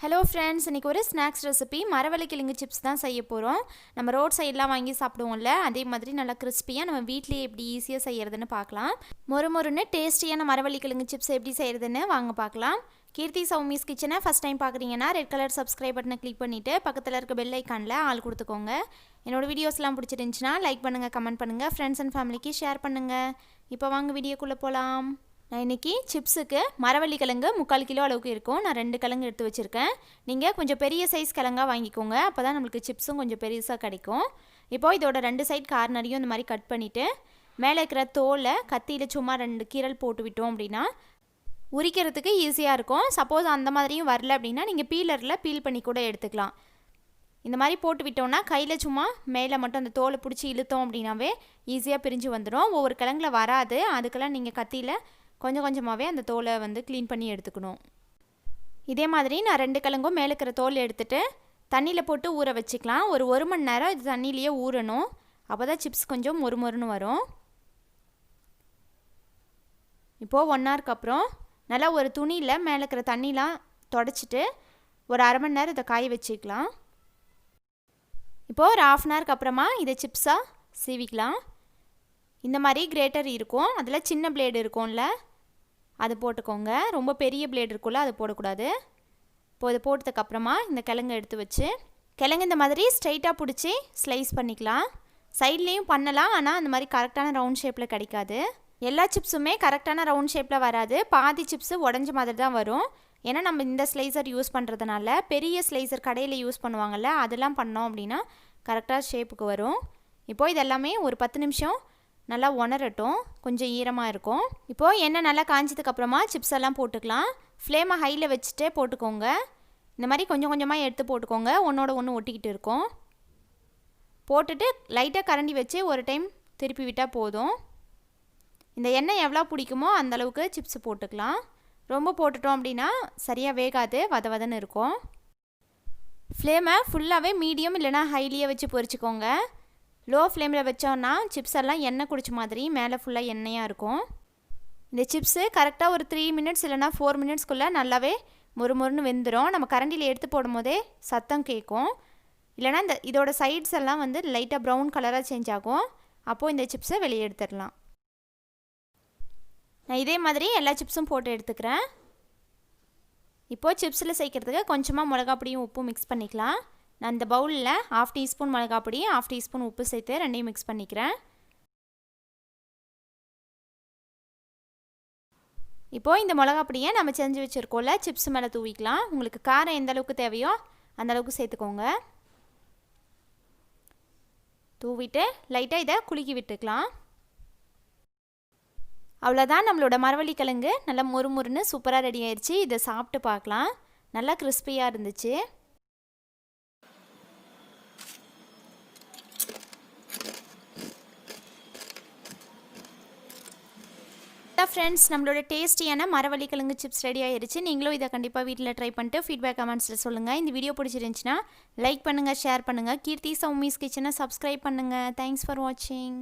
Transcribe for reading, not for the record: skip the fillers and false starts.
Hello friends, இன்னைக்கு ஒரு snacks recipe மரவள்ளி கிழங்கு சிப்ஸ் தான் செய்ய போறோம். நம்ம ரோட் சைடுலாம் வாங்கி சாப்பிடுவோம்ல, அதே மாதிரி நல்லா கிறிஸ்பியா நம்ம வீட்லயே எப்படி ஈஸியா செய்யறதுன்னு பார்க்கலாம். மொறுமொறுன்னு டேஸ்டியான மரவள்ளி கிழங்கு சிப்ஸ் எப்படி செய்யறதுன்னு வாங்க பார்க்கலாம். KeerthiSowmi's கிச்சனை ஃபர்ஸ்ட் டைம் பார்க்குறீங்கன்னா ரெட் கலர் சப்ஸ்கிரைப் பட்டனை கிளிக் பண்ணிட்டு பக்கத்தில் இருக்க பெல் ஐக்கானில் ஆல் கொடுத்துக்கோங்க. என்னோட வீடியோஸ்லாம் பிடிச்சிருந்துச்சுன்னா லைக் பண்ணுங்க, கமெண்ட் பண்ணுங்க, ஃப்ரெண்ட்ஸ் அண்ட் ஃபேமிலிக்கு ஷேர் பண்ணுங்க. இப்போ வாங்க வீடியோக்குள்ளே போகலாம். நான் இன்றைக்கி சிப்ஸுக்கு மரவள்ளி கிழங்கு 3/4 கிலோ அளவுக்கு இருக்கும். நான் 2 கிழங்கு எடுத்து வச்சுருக்கேன். நீங்கள் கொஞ்சம் பெரிய சைஸ் கிழங்காக வாங்கிக்கோங்க, அப்போ தான் நம்மளுக்கு சிப்ஸும் கொஞ்சம் பெருசாக கிடைக்கும். இப்போது இதோட 2 சைட் கார்னரையும் இந்த மாதிரி கட் பண்ணிவிட்டு மேலே இருக்கிற தோலை கத்தியில் சும்மா 2 கீரல் போட்டு விட்டோம் அப்படின்னா உரிக்கிறதுக்கு ஈஸியாக இருக்கும். சப்போஸ் அந்த மாதிரியும் வரல அப்படின்னா நீங்கள் பீலரில் பீல் பண்ணி கூட எடுத்துக்கலாம். இந்த மாதிரி போட்டு விட்டோம்னா கையில் சும்மா மேலே மட்டும் அந்த தோலை பிடிச்சி இழுத்தோம் அப்படின்னாவே ஈஸியாக பிரிஞ்சு வந்துடும். ஒவ்வொரு கிழங்குல வராது, அதுக்கெல்லாம் நீங்கள் கத்தியில் கொஞ்சம் கொஞ்சமாகவே அந்த தோலை வந்து க்ளீன் பண்ணி எடுத்துக்கணும். இதே மாதிரி நான் 2 கிழங்கும் மேலே இருக்கிற தோல் எடுத்துகிட்டு தண்ணியில் போட்டு ஊற வச்சுக்கலாம். ஒரு 1 மணி நேரம் இது தண்ணியிலேயே ஊறணும், அப்போ தான் சிப்ஸ் கொஞ்சம் மொறுமொறுன்னு வரும். இப்போது 1 ஹவருக்கு அப்புறம் நல்லா ஒரு துணியில் மேலே இருக்கிற தண்ணிலாம் தொடச்சிட்டு ஒரு அரை மணி நேரம் இதை காய வச்சுக்கலாம். இப்போது ஒரு 1/2 ஹவருக்கு அப்புறமா இதை சிப்ஸாக சீவிக்கலாம். இந்த மாதிரி கிரேட்டர் இருக்கும், அதில் சின்ன பிளேடு இருக்கும்ல அது போட்டுக்கோங்க. ரொம்ப பெரிய பிளேடு இருக்கும்ல அது போடக்கூடாது. இப்போ இதை போட்டதுக்கப்புறமா இந்த கிழங்கு எடுத்து வச்சு கிழங்கு இந்த மாதிரி ஸ்ட்ரைட்டாக பிடிச்சி ஸ்லைஸ் பண்ணிக்கலாம். சைட்லேயும் பண்ணலாம், ஆனால் அந்த மாதிரி கரெக்டான ரவுண்ட் ஷேப்பில் கிடைக்காது. எல்லா சிப்ஸுமே கரெக்டான ரவுண்ட் ஷேப்பில் வராது, பாதி சிப்ஸு உடஞ்ச மாதிரி தான் வரும். ஏன்னா நம்ம இந்த ஸ்லைசர் யூஸ் பண்ணுறதுனால பெரிய ஸ்லைசர் கடையில் யூஸ் பண்ணுவாங்கள்ல அதெல்லாம் பண்ணோம் அப்படின்னா கரெக்டாக ஷேப்புக்கு வரும். இப்போது இதெல்லாமே ஒரு 10 நிமிஷம் நல்லா உணரட்டும், கொஞ்சம் ஈரமாக இருக்கும். இப்போது எண்ணெய் நல்லா காய்ச்சதுக்கப்புறமா சிப்ஸ் எல்லாம் போட்டுக்கலாம். ஃப்ளேமை ஹையில் வச்சுட்டே போட்டுக்கோங்க. இந்த மாதிரி கொஞ்சம் கொஞ்சமாக எடுத்து போட்டுக்கோங்க, ஒன்றோட ஒன்று ஒட்டிக்கிட்டு இருக்கும். போட்டுட்டு லைட்டாக கரண்டி வச்சு ஒரு டைம் திருப்பி விட்டால் போதும். இந்த எண்ணெய் எவ்வளோ பிடிக்குமோ அந்தளவுக்கு சிப்ஸ் போட்டுக்கலாம். ரொம்ப போட்டுட்டோம் அப்படின்னா சரியாக வேகாது, வதவதன்னு இருக்கும். ஃப்ளேமை ஃபுல்லாகவே மீடியம் இல்லைனா ஹைலியே வச்சு பொரிச்சிக்கோங்க. லோ ஃப்ளேமில் வச்சோன்னா சிப்ஸ் எல்லாம் எண்ணெய் குடிச்ச மாதிரி மேலே ஃபுல்லாக எண்ணெயாக இருக்கும். இந்த சிப்ஸு கரெக்டாக ஒரு 3 மினிட்ஸ் இல்லைனா 4 மினிட்ஸ்க்குள்ளே நல்லாவே மொறுமொறுன்னு வெந்துடும். நம்ம கரண்டியில் எடுத்து போடும் போதே சத்தம் கேட்கும், இல்லைனா இந்த இதோட சைட்ஸ் எல்லாம் வந்து லைட்டாக ப்ரௌன் கலராக சேஞ்ச் ஆகும். அப்போது இந்த சிப்ஸை வெளியே எடுத்துடலாம். நான் இதே மாதிரி எல்லா சிப்ஸும் போட்டு எடுத்துக்கிறேன். இப்போது சிப்ஸில் சேர்க்குறதுக்கு கொஞ்சமாக மிளகாப்பொடியும் உப்பும் மிக்ஸ் பண்ணிக்கலாம். நான் இந்த பவுலில் 1/2 டீஸ்பூன் மிளகாப்பொடி 1/2 டீஸ்பூன் உப்பு சேர்த்து ரெண்டையும் மிக்ஸ் பண்ணிக்கிறேன். இப்போது இந்த மிளகாப்பொடியை நம்ம செஞ்சு வச்சுருக்கோம்ல சிப்ஸ் மேலே தூவிக்கலாம். உங்களுக்கு காரம் எந்த அளவுக்கு தேவையோ அந்தளவுக்கு சேர்த்துக்கோங்க. தூவிட்டு லைட்டாக இதை குலுக்கி விட்டுக்கலாம். அவ்வளோதான், நம்மளோட மரவள்ளி கிழங்கு நல்லா மொறுமொறுன்னு சூப்பராக ரெடி ஆயிடுச்சு. இதை சாப்பிட்டு பார்க்கலாம். நல்லா கிறிஸ்பியாக இருந்துச்சு. ஃப்ரெண்ட்ஸ், நம்மளோட டேஸ்டியான மரவள்ளி கிழங்கு சிப்ஸ் ரெடி ஆயிடுச்சு. நீங்களும் இதை கண்டிப்பாக வீட்டில் ட்ரை பண்ணிட்டு ஃபீட்பேக் கமெண்ட்ஸில் சொல்லுங்கள். இந்த வீடியோ பிடிச்சிருந்துச்சுன்னா லைக் பண்ணுங்கள், ஷேர் பண்ணுங்கள். KeerthiSowmi's கிச்சனை சப்ஸ்கிரைப் பண்ணுங்கள். தேங்க்ஸ் ஃபார் வாட்சிங்.